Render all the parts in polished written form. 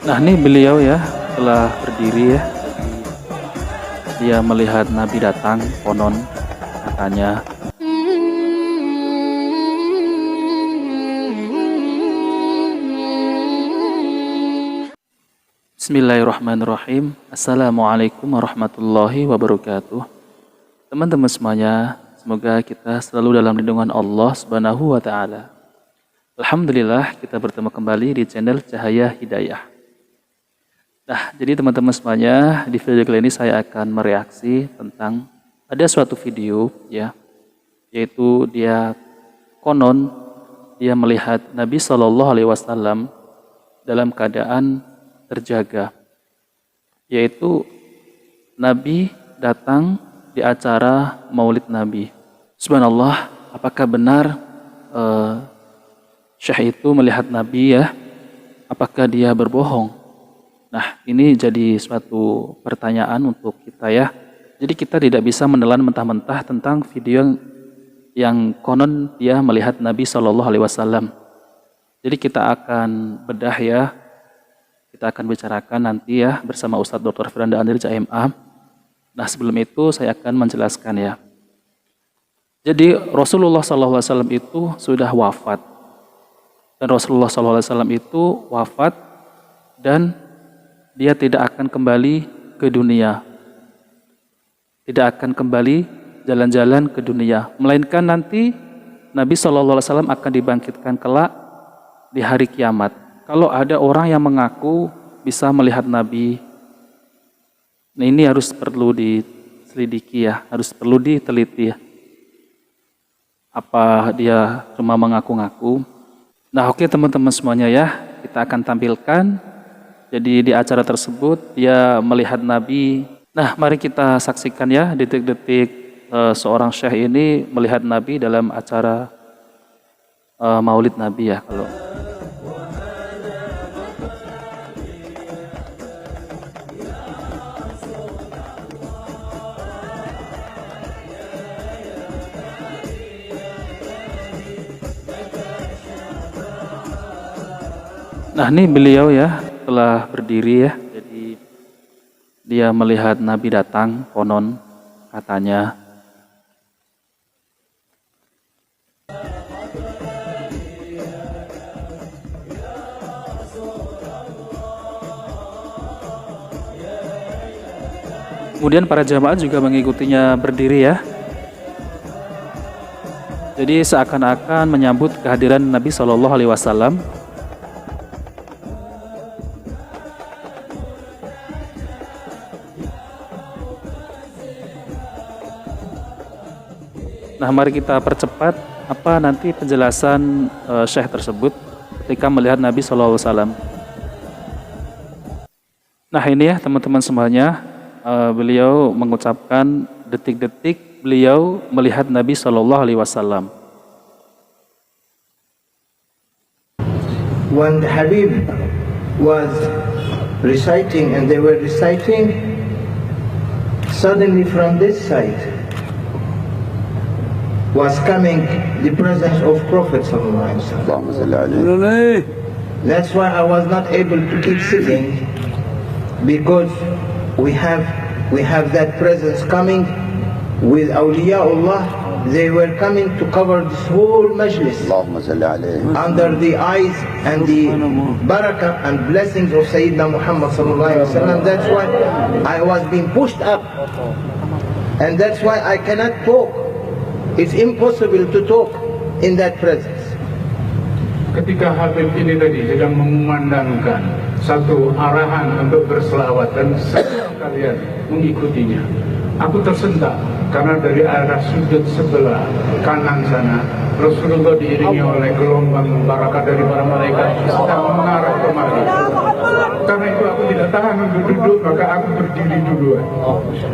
Nah, ini beliau ya telah berdiri ya. Dia melihat Nabi datang, konon katanya. Bismillahirrahmanirrahim. Assalamualaikum warahmatullahi wabarakatuh. Teman-teman semuanya, semoga kita selalu dalam lindungan Allah Subhanahu wa Ta'ala. Alhamdulillah, kita bertemu kembali di channel Cahaya Hidayah. Nah, jadi teman-teman semuanya, di video kali ini saya akan mereaksi tentang ada suatu video ya, yaitu dia melihat Nabi Shallallahu Alaihi Wasallam dalam keadaan terjaga, yaitu Nabi datang di acara Maulid Nabi. Subhanallah, apakah benar Syekh itu melihat Nabi ya? Apakah dia berbohong? Nah, ini jadi suatu pertanyaan untuk kita ya. Jadi kita tidak bisa menelan mentah-mentah tentang video yang konon dia melihat Nabi Shallallahu Alaihi Wasallam. Jadi kita akan bedah ya. Kita akan bicarakan nanti ya bersama Ustadz Dr. Firanda Andirja MA. Nah, sebelum itu saya akan menjelaskan ya. Jadi Rasulullah Shallallahu Alaihi Wasallam itu sudah wafat. Dan Rasulullah Shallallahu Alaihi Wasallam itu wafat dan dia tidak akan kembali ke dunia. Tidak akan kembali jalan-jalan ke dunia. Melainkan nanti Nabi SAW akan dibangkitkan kelak di hari kiamat. Kalau ada orang yang mengaku bisa melihat Nabi, nah ini harus perlu diselidiki ya, harus perlu diteliti ya. Apa dia cuma mengaku-ngaku? Nah, oke teman-teman semuanya ya, kita akan tampilkan. Jadi di acara tersebut dia melihat Nabi. Nah, mari kita saksikan ya detik-detik seorang syekh ini melihat Nabi dalam acara Maulid Nabi ya kalau. Nah, ini beliau ya telah berdiri ya, jadi dia melihat Nabi datang, konon katanya. Kemudian para jamaah juga mengikutinya berdiri ya. Jadi seakan-akan menyambut kehadiran Nabi Shallallahu Alaihi Wasallam. Nah, mari kita percepat apa nanti penjelasan Syekh tersebut ketika melihat Nabi SAW. Nah, ini ya teman-teman semuanya, beliau mengucapkan detik-detik beliau melihat Nabi SAW. When the Habib was reciting and they were reciting, suddenly from this side was coming the presence of Prophet sallallahu alaihi wasallam. That's why I was not able to keep sitting, because we have that presence coming with awliyaullah. They were coming to cover this whole majlis under the eyes and the barakah and blessings of Sayyidina Muhammad sallallahu alaihi wasallam. That's why I was being pushed up, and that's why I cannot talk. It's impossible to talk in that presence. Ketika Habib ini tadi sedang memandangkan satu arahan untuk berselawat dan semua kalian mengikutinya, aku tersentak karena dari arah sudut sebelah kanan sana Rasulullah diiringi oleh gelombang barakah dari para malaikat sedang mengarah kemari. Karena itu aku tidak tahan untuk duduk, maka aku berdiri duluan.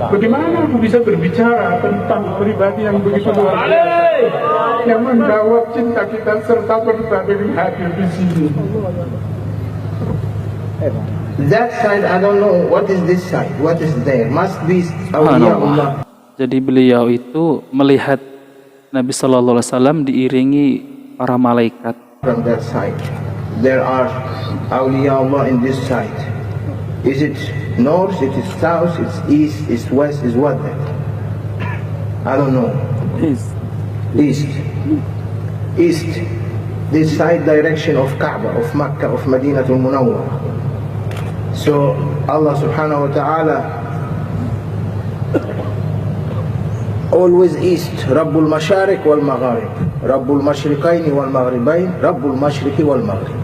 Bagaimana aku bisa berbicara tentang pribadi yang begitu luar biasa, yang menjawab cinta kita serta berbagi hadir di sini. That side, I don't know what is this side. What is there? Must be awliyaullah. Jadi beliau itu melihat Nabi Sallallahu Alaihi Wasallam diiringi para malaikat. From that side, there are awliya Allah in this side? Is it north, it is south, it's east, it's west, is what then? I don't know. East. This side direction of Kaaba, of Makkah, of Madinatul Munawwar. So Allah subhanahu wa ta'ala always east. Rabbul Masharik wal Magharib, Rabbul Mashriqaini wal Maghribain, Rabbul Mashriqi wal Maghrib.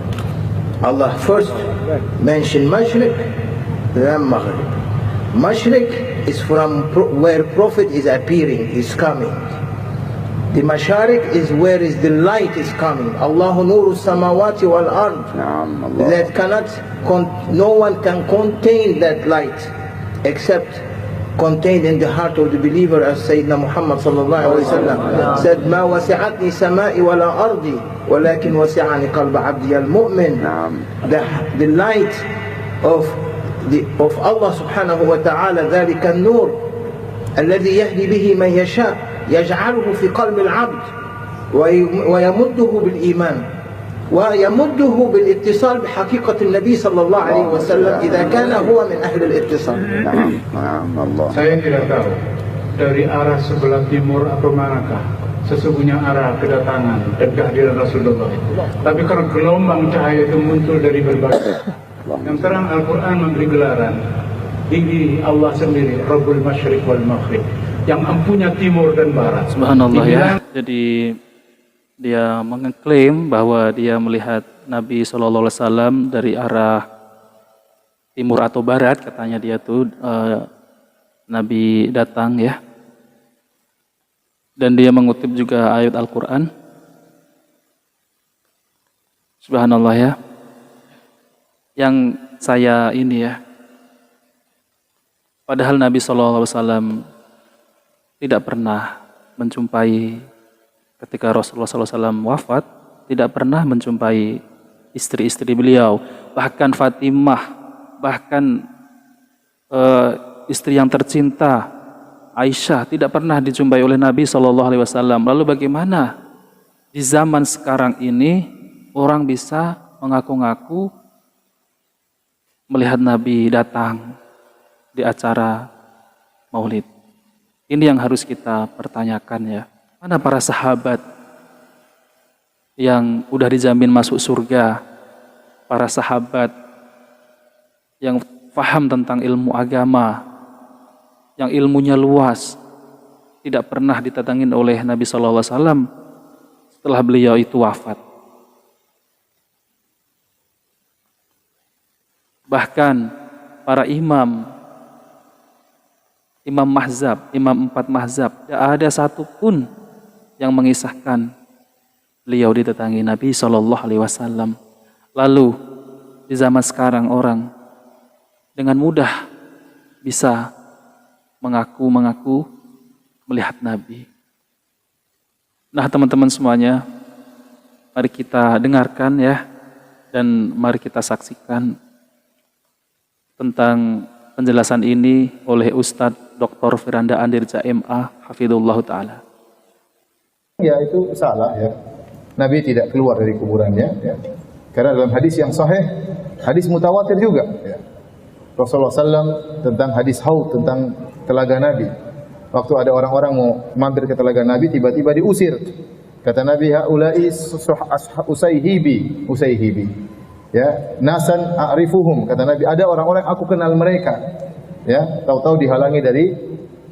Allah first mentioned Mashriq, then Maghrib. Mashriq is from where Prophet is appearing, is coming. The Masharik is where is the light is coming. Allahu nuru samawati wal ard. That cannot, no one can contain that light except contained in the heart of the believer, as Sayyidina Muhammad sallallahu alaihi wasallam said, "Ma wasi'atni samai wala ardi, walakin wasi'ani qalba abdi al-mu'min." The light of Allah subhanahu wa ta'ala, ذلك النور الذي يهدي به من يشاء يجعله في قلب العبد ويمده بالإيمان ويمده بالاتصال بحقيقة النبي صلى الله عليه وسلم إذا كان هو من أهل الاتصال. Saya tidak tahu dari arah sebelah timur atau manakah sesungguhnya arah kedatangan dan kehadiran Rasulullah. Tapi karena gelombang cahaya itu muncul dari berbagai yang terang, Al-Quran memberi gelaran diri Allah sendiri, Rabbul Masyriq wal Maghrib, yang empunya timur dan barat. Subhanallah ya. Jadi dia mengklaim bahwa dia melihat Nabi SAW dari arah timur atau barat, katanya dia tuh Nabi datang ya. Dan dia mengutip juga ayat Al-Quran. Subhanallah ya. Yang saya ini ya, padahal Nabi SAW tidak pernah menjumpai, ketika Rasulullah SAW wafat, tidak pernah menjumpai istri-istri beliau, bahkan Fatimah, bahkan istri yang tercinta Aisyah tidak pernah dijumpai oleh Nabi SAW. Lalu bagaimana di zaman sekarang ini orang bisa mengaku-ngaku melihat Nabi datang di acara Maulid? Ini yang harus kita pertanyakan ya. Mana para sahabat yang udah dijamin masuk surga, para sahabat yang paham tentang ilmu agama, yang ilmunya luas, tidak pernah didatangin oleh Nabi SAW setelah beliau itu wafat. Bahkan para imam mazhab, imam 4 mazhab, tidak ada satupun yang mengisahkan beliau didatangi Nabi SAW. Lalu di zaman sekarang orang dengan mudah bisa mengaku melihat Nabi. Nah teman-teman semuanya, mari kita dengarkan ya, dan mari kita saksikan tentang penjelasan ini oleh Ustadz Dr. Firanda Andirja MA Hafidhullah Ta'ala. Ya itu salah ya. Nabi tidak keluar dari kuburannya ya. Karena dalam hadis yang sahih, hadis mutawatir juga ya. Rasulullah SAW tentang hadis haud, tentang telaga Nabi. Waktu ada orang-orang mau mampir ke telaga Nabi, tiba-tiba diusir. Kata Nabi, haula'i usayhibi. Ya, nasan a'rifuhum, kata Nabi, ada orang-orang aku kenal mereka. Ya, tahu-tahu dihalangi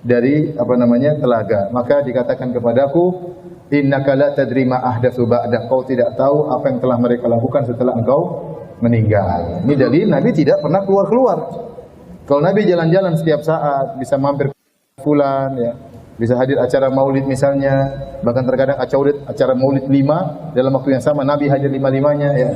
dari apa namanya telaga. Maka dikatakan kepadaku, innaka la tadri ma ahdatsu ba'da, kau tidak tahu apa yang telah mereka lakukan setelah engkau meninggal. Ini dalil Nabi tidak pernah keluar-keluar. Kalau Nabi jalan-jalan setiap saat, bisa mampir fulan ya, bisa hadir acara maulid misalnya, bahkan terkadang acara maulid 5 dalam waktu yang sama Nabi hadir 5-5-nya ya.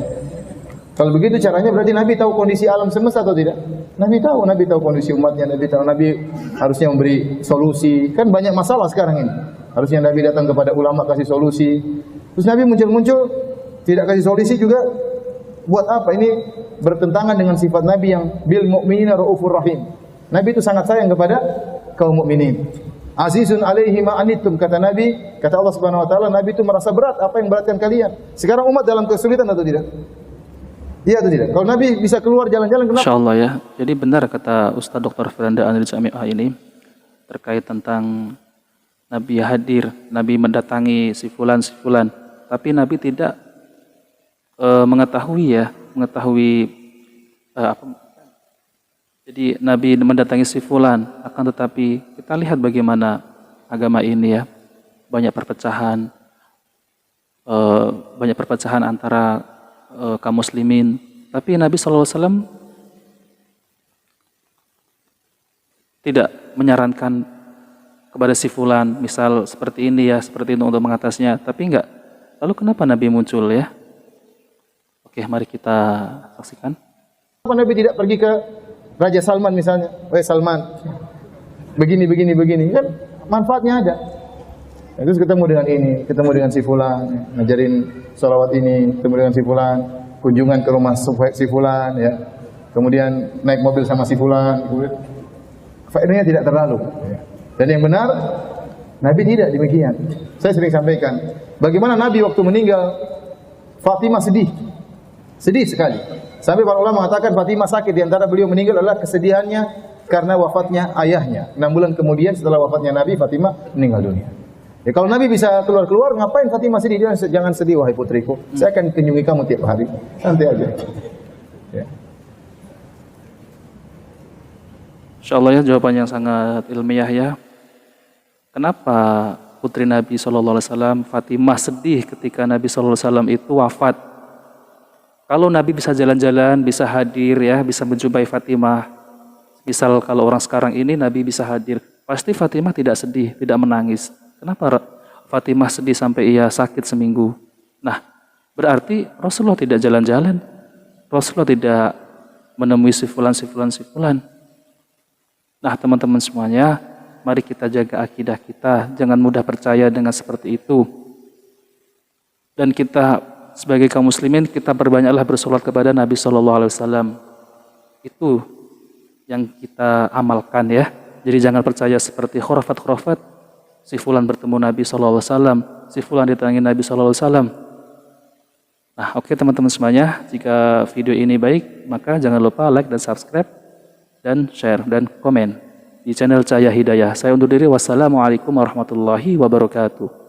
Kalau begitu caranya berarti Nabi tahu kondisi alam semesta atau tidak? Nabi tahu kondisi umatnya, Nabi harusnya memberi solusi. Kan banyak masalah sekarang ini. Harusnya Nabi datang kepada ulama kasih solusi. Terus Nabi muncul tidak kasih solusi juga. Buat apa? Ini bertentangan dengan sifat Nabi yang bil mu'minina raufur rahim. Nabi itu sangat sayang kepada kaum mukminin. Azizun alaihi ma anittum, kata Nabi, kata Allah Subhanahu wa taala, Nabi itu merasa berat apa yang beratkan kalian. Sekarang umat dalam kesulitan atau tidak? Iya atau tidak? Kalau Nabi bisa keluar jalan-jalan, kenapa? Insya Allah ya. Jadi benar kata Ustadz Dr. Firanda Anil Jami'ah ini terkait tentang Nabi hadir, Nabi mendatangi si fulan, tapi Nabi tidak mengetahui apa. Jadi Nabi mendatangi si fulan, akan tetapi kita lihat bagaimana agama ini ya, banyak perpecahan antara kaum muslimin, tapi Nabi SAW tidak menyarankan kepada si fulan, misal seperti ini ya, seperti itu untuk mengatasnya, tapi enggak. Lalu kenapa Nabi muncul ya? Oke, mari kita saksikan. Kenapa Nabi tidak pergi ke Raja Salman misalnya? Wahai Salman, begini, kan manfaatnya ada. Terus ketemu dengan ini, ketemu dengan si fulan, ngajarin sholawat ini, ketemu dengan si fulan, kunjungan ke rumah si fulan, ya. Kemudian naik mobil sama si fulan, faedahnya tidak terlalu. Dan yang benar, Nabi tidak demikian. Saya sering sampaikan, bagaimana Nabi waktu meninggal, Fatimah sedih sekali. Sampai para ulama mengatakan Fatimah sakit, di antara beliau meninggal adalah kesedihannya karena wafatnya ayahnya. 6 bulan kemudian setelah wafatnya Nabi, Fatimah meninggal dunia. Ya, kalau Nabi bisa keluar, ngapain Fatimah sedih? Jangan sedih wahai putriku, saya akan kunjungi kamu tiap hari. Santai aja. Ya. Insyaallah ya, jawaban yang sangat ilmiah ya. Kenapa putri Nabi SAW Fatimah sedih ketika Nabi SAW itu wafat? Kalau Nabi bisa jalan-jalan, bisa hadir ya, bisa menjumpai Fatimah. Misal kalau orang sekarang ini Nabi bisa hadir, pasti Fatimah tidak sedih, tidak menangis. Kenapa Fatimah sedih sampai ia sakit seminggu? Nah, berarti Rasulullah tidak jalan-jalan. Rasulullah tidak menemui si fulan. Nah, teman-teman semuanya, mari kita jaga akidah kita, jangan mudah percaya dengan seperti itu. Dan kita sebagai kaum muslimin, kita perbanyaklah bersolat kepada Nabi SAW. Itu yang kita amalkan ya. Jadi jangan percaya seperti khurafat. Si fulan bertemu Nabi SAW, si fulan didatangi Nabi SAW. Nah, oke teman-teman semuanya, jika video ini baik, maka jangan lupa like dan subscribe, dan share dan komen di channel Cahaya Hidayah. Saya undur diri. Wassalamualaikum warahmatullahi wabarakatuh.